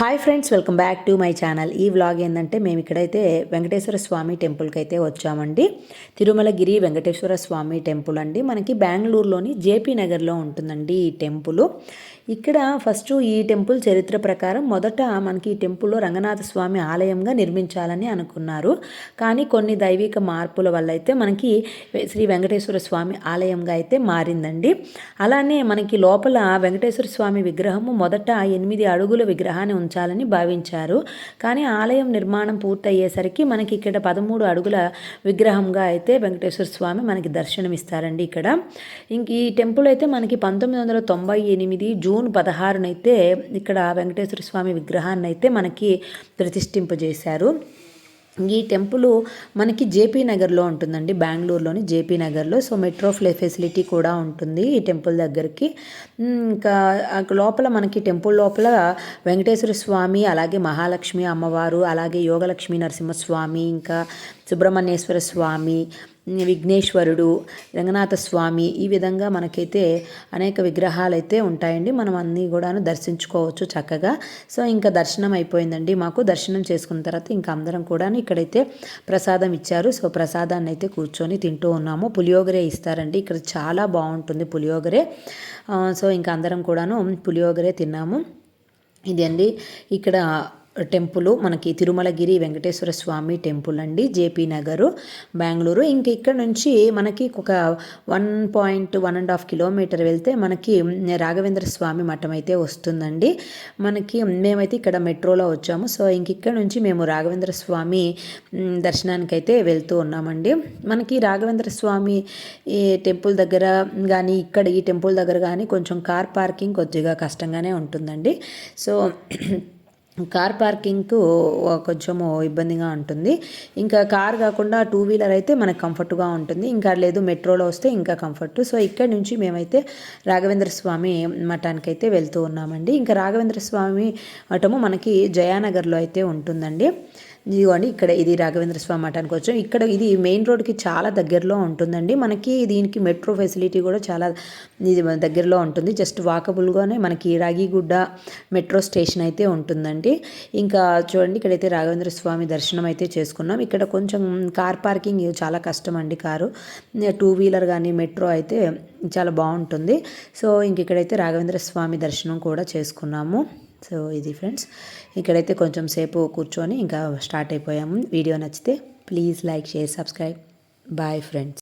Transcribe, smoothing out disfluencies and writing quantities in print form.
Hi friends, welcome back to my channel. ఈ vlog ఏంటంటే మేము ఇక్కడైతే వెంకటేశ్వర స్వామి టెంపుల్కి అయితే వచ్చామండి. తిరుమలగిరి వెంకటేశ్వర స్వామి టెంపుల్ అండి. మనకి బెంగళూరులోని జేపీ నగర్లో ఉంటుందండి ఈ టెంపుల్. ఇక్కడ ఫస్ట్ ఈ టెంపుల్ చరిత్ర ప్రకారం మొదట మనకి ఈ టెంపుల్లో రంగనాథ స్వామి ఆలయంగా నిర్మించాలని అనుకున్నారు. కానీ కొన్ని దైవిక మార్పుల వల్ల అయితే మనకి శ్రీ వెంకటేశ్వర స్వామి ఆలయంగా అయితే మారిందండి. అలానే మనకి లోపల వెంకటేశ్వర స్వామి విగ్రహము మొదట 8 అడుగుల విగ్రహాన్ని ఉంచాలని భావించారు. కానీ ఆలయం నిర్మాణం పూర్తయ్యేసరికి మనకి ఇక్కడ 13 అడుగుల విగ్రహంగా అయితే వెంకటేశ్వర స్వామి మనకి దర్శనమిస్తారండి. ఇక్కడ ఇంక ఈ టెంపుల్ అయితే మనకి 1998 జూన్ 16 ఇక్కడ వెంకటేశ్వర స్వామి విగ్రహాన్ని అయితే మనకి ప్రతిష్ఠింపజేశారు. ఈ టెంపుల్ మనకి జేపీ నగర్లో ఉంటుందండి, బెంగళూరులోని జేపీ నగర్లో. సో మెట్రో ఫెసిలిటీ కూడా ఉంటుంది ఈ టెంపుల్ దగ్గరికి. ఇంకా లోపల మనకి టెంపుల్ లోపల వెంకటేశ్వర స్వామి, అలాగే మహాలక్ష్మి అమ్మవారు, అలాగే యోగలక్ష్మి నరసింహస్వామి, ఇంకా సుబ్రహ్మణ్యేశ్వర స్వామి, విఘ్నేశ్వరుడు, రంగనాథ స్వామి, ఈ విధంగా మనకైతే అనేక విగ్రహాలు అయితే ఉంటాయండి. మనం అన్నీ కూడాను దర్శించుకోవచ్చు చక్కగా. సో ఇంకా దర్శనం అయిపోయిందండి. మాకు దర్శనం చేసుకున్న తర్వాత ఇంకా అందరం కూడా ఇక్కడైతే ప్రసాదం ఇచ్చారు. సో ప్రసాదాన్ని అయితే కూర్చొని తింటూ ఉన్నాము. పులియోగరే ఇస్తారండి ఇక్కడ, చాలా బాగుంటుంది పులియోగరే. సో ఇంకా అందరం కూడాను పులియోగరే తిన్నాము. ఇది అండి ఇక్కడ టెంపుల్ మనకి తిరుమలగిరి వెంకటేశ్వర స్వామి టెంపుల్ అండి, జేపీ నగరు, బెంగళూరు. ఇంక ఇక్కడ నుంచి మనకి ఒక 1.1.5 కిలోమీటర్ వెళ్తే మనకి రాఘవేంద్ర స్వామి మఠం అయితే వస్తుందండి. మనకి మేమైతే ఇక్కడ మెట్రోలో వచ్చాము. సో ఇంక ఇక్కడ నుంచి మేము రాఘవేంద్ర స్వామి దర్శనానికి అయితే వెళ్తూ ఉన్నామండి. మనకి రాఘవేంద్ర స్వామి ఈ టెంపుల్ దగ్గర కానీ, ఇక్కడ ఈ టెంపుల్ దగ్గర కానీ కొంచెం కార్ పార్కింగ్ కొద్దిగా కష్టంగానే ఉంటుందండి. సో కార్ పార్కింగ్కు కొంచెము ఇబ్బందిగా ఉంటుంది. ఇంకా కార్ కాకుండా 2 వీలర్ అయితే మనకు కంఫర్ట్గా ఉంటుంది. ఇంకా లేదు మెట్రోలో వస్తే ఇంకా కంఫర్ట్. సో ఇక్కడ నుంచి మేమైతే రాఘవేంద్ర స్వామి మఠానికి అయితే వెళ్తూ ఉన్నామండి. ఇంకా రాఘవేంద్ర స్వామి మఠము మనకి జయానగర్లో అయితే ఉంటుందండి. ఇదిగోండి ఇక్కడ ఇది రాఘవేంద్ర స్వామి మఠానికి వచ్చాం. ఇక్కడ ఇది మెయిన్ రోడ్కి చాలా దగ్గరలో ఉంటుందండి. మనకి దీనికి మెట్రో ఫెసిలిటీ కూడా చాలా ఇది దగ్గరలో ఉంటుంది. జస్ట్ వాకబుల్గానే మనకి రాగిగుడ్డ మెట్రో స్టేషన్ అయితే ఉంటుందండి. ఇంకా చూడండి ఇక్కడైతే రాఘవేంద్ర స్వామి దర్శనం అయితే చేసుకున్నాం. ఇక్కడ కొంచెం కార్ పార్కింగ్ చాలా కష్టం అండి. కారు 2 వీలర్ కానీ మెట్రో అయితే చాలా బాగుంటుంది. సో ఇంక ఇక్కడైతే రాఘవేంద్ర స్వామి దర్శనం కూడా చేసుకున్నాము. సో ఇది ఫ్రెండ్స్, ఇక్కడైతే కొంచెం సేపు కూర్చొని ఇంకా స్టార్ట్ అయిపోయాము. వీడియో నచ్చితే please like, share, subscribe. Bye friends.